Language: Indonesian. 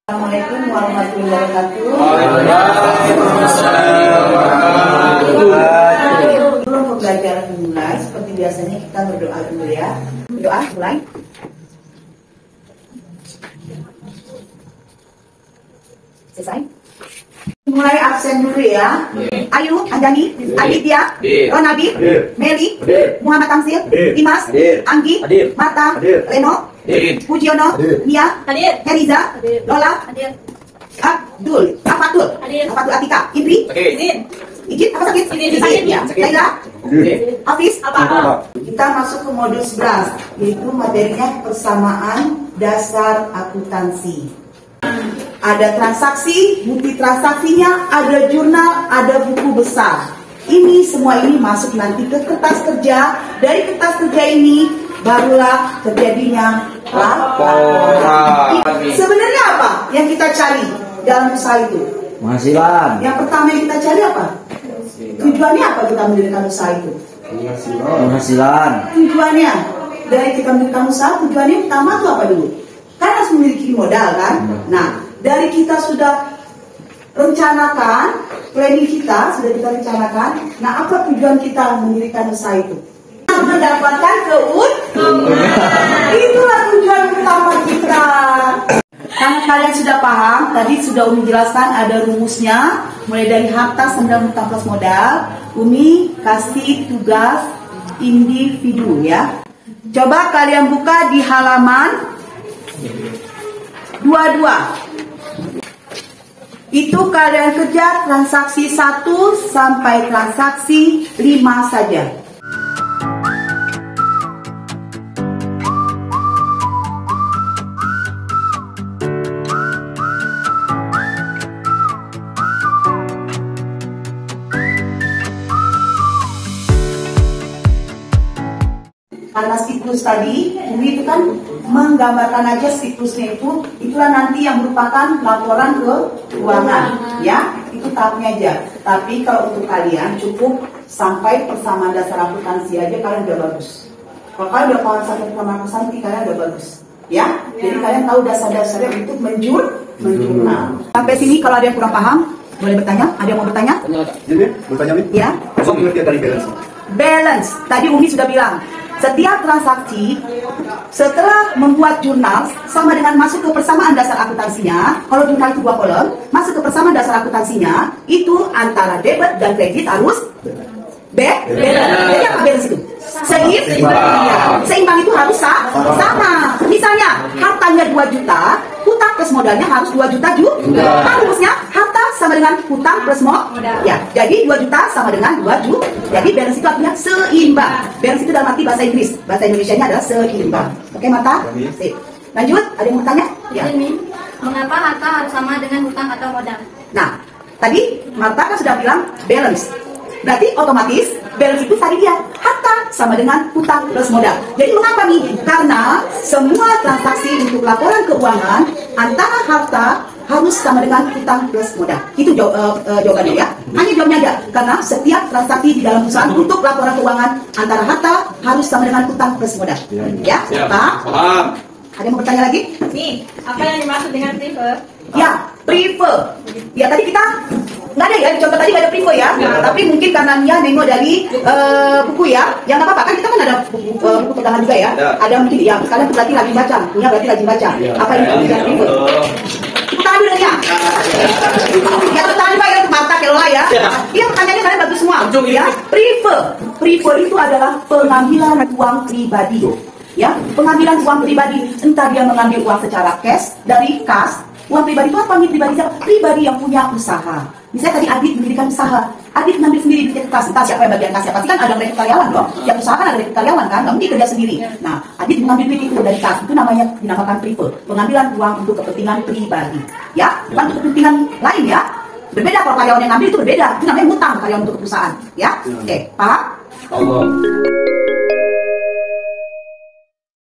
Assalamualaikum warahmatullahi wabarakatuh. Sebelum pembelajaran dimulai, seperti biasanya kita berdoa dulu ya. Doa mulai. Selesai. Mulai absen dulu ya. Ayu, Anjani, Aditya, Ronabi, Meli, Muhammad Tamsil, Dimas, Anggi, Mata, Reno, Pujiono, Nia, Heriza, Lola, Abdul, Afatul, Atika, Indri, Izin, apa sakit? Sakit ya. Laila, Hafiz, apa? Kita masuk ke modul 11, yaitu materinya persamaan dasar akuntansi. Ada transaksi, bukti transaksinya, ada jurnal, ada buku besar. Ini semua ini masuk nanti ke kertas kerja. Dari kertas kerja ini barulah terjadinya laporan. Sebenarnya apa yang kita cari dalam usaha itu? Penghasilan. Yang pertama yang kita cari apa? Tujuannya apa kita mendirikan usaha itu? Penghasilan. Tujuannya dari kita mendirikan usaha, tujuannya pertama itu apa dulu? Kan harus memiliki modal kan? Nah, dari kita sudah rencanakan, planning kita sudah kita rencanakan. Nah, apa tujuan kita mendirikan usaha itu? Mendapatkan keuntungan. Itulah tujuan utama kita. Karena kalian sudah paham, tadi sudah Umi jelaskan ada rumusnya, mulai dari harta sampai hutang plus modal. Umi kasih tugas individu ya. Coba kalian buka di halaman 22. Itu kalian kerja transaksi 1 sampai transaksi 5 saja. Karena siklus tadi, ini itu kan menggambarkan aja siklusnya itu, itulah nanti yang merupakan laporan keuangan, ya, itu tahapnya aja. Tapi kalau untuk kalian cukup sampai persamaan dasar akuntansi aja kalian udah bagus. Kalau kalian udah paham sampai persamaan akuntansi kalian udah bagus, ya. Jadi kalian tahu dasar-dasarnya untuk menjurnal. Sampai sini kalau ada yang kurang paham, boleh bertanya. Ada yang mau bertanya? Jadi bertanya nih? Ya. Apa pengertian dari balance? Balance. Tadi Umi sudah bilang. Setiap transaksi setelah membuat jurnal sama dengan masuk ke persamaan dasar akuntansinya. Kalau jurnal itu 2 kolom, masuk ke persamaan dasar akuntansinya itu antara debit dan kredit harus balance. Jadi apa balance itu? Seimbang. Seimbang itu harus sama. Misalnya hartanya 2 juta, hutang plus modalnya harus 2 juta juga. Kan rumusnya harta sama dengan hutang plus modal. Ya, jadi 2 juta sama dengan 2 juta. Jadi balance itu artinya seimbang. Balance itu dalam arti bahasa Inggris. Bahasa Indonesianya adalah seimbang. Oke, Mata? Sip. Lanjut, ada yang mau tanya? Ya. Mengapa harta harus sama dengan hutang atau modal? Nah, tadi Marta kan sudah bilang balance. Berarti otomatis balance itu tadi dia harta sama dengan hutang plus modal. Jadi mengapa nih? Karena semua transaksi untuk laporan keuangan antara harta harus sama dengan hutang plus modal. Itu jawabannya ya. Hanya jawabnya aja. Karena setiap transaksi di dalam perusahaan untuk laporan keuangan antara harta harus sama dengan hutang plus modal. Ya, Pak? Ada yang mau bertanya lagi? Nih, apa yang dimaksud dengan prefer? Ya, prefer. Ya tadi kita nggak ada ya, contoh tadi nggak ada prefer ya. Tapi mungkin karena Nia nengok dari buku ya. Yang nggak apa-apa kan kita kan ada buku pegangan juga ya. Ada mungkin ya. Kalian berarti lagi baca, punya berarti lagi baca. Apa yang dimaksud prefer? Tepuk tangan dulu ya. Ya tepuk tangan Pak ya untuk Marta Kelola ya. Iya pertanyaannya kalian bagus semua. Ya, prefer. Prefer itu adalah pengambilan uang pribadi. Ya, pengambilan uang pribadi, entah dia mengambil uang secara cash dari kas. Uang pribadi itu apa nih? Pribadi yang punya usaha. Misalnya tadi Adit mendirikan usaha, Adit ngambil sendiri di kas. Entah siapa yang bagian kas, pasti kan ada rekrut karyawan dong. Yang usaha kan ada rekrut karyawan kan, nggak mungkin kerja sendiri. Nah, Adit mengambil duit itu dari kas, itu namanya dinamakan prefer, pengambilan uang untuk kepentingan pribadi. Ya, bukan untuk kepentingan lain ya. Berbeda kalau karyawan yang ngambil itu berbeda, itu namanya hutang karyawan untuk perusahaan. Ya, oke, Pak. Allah.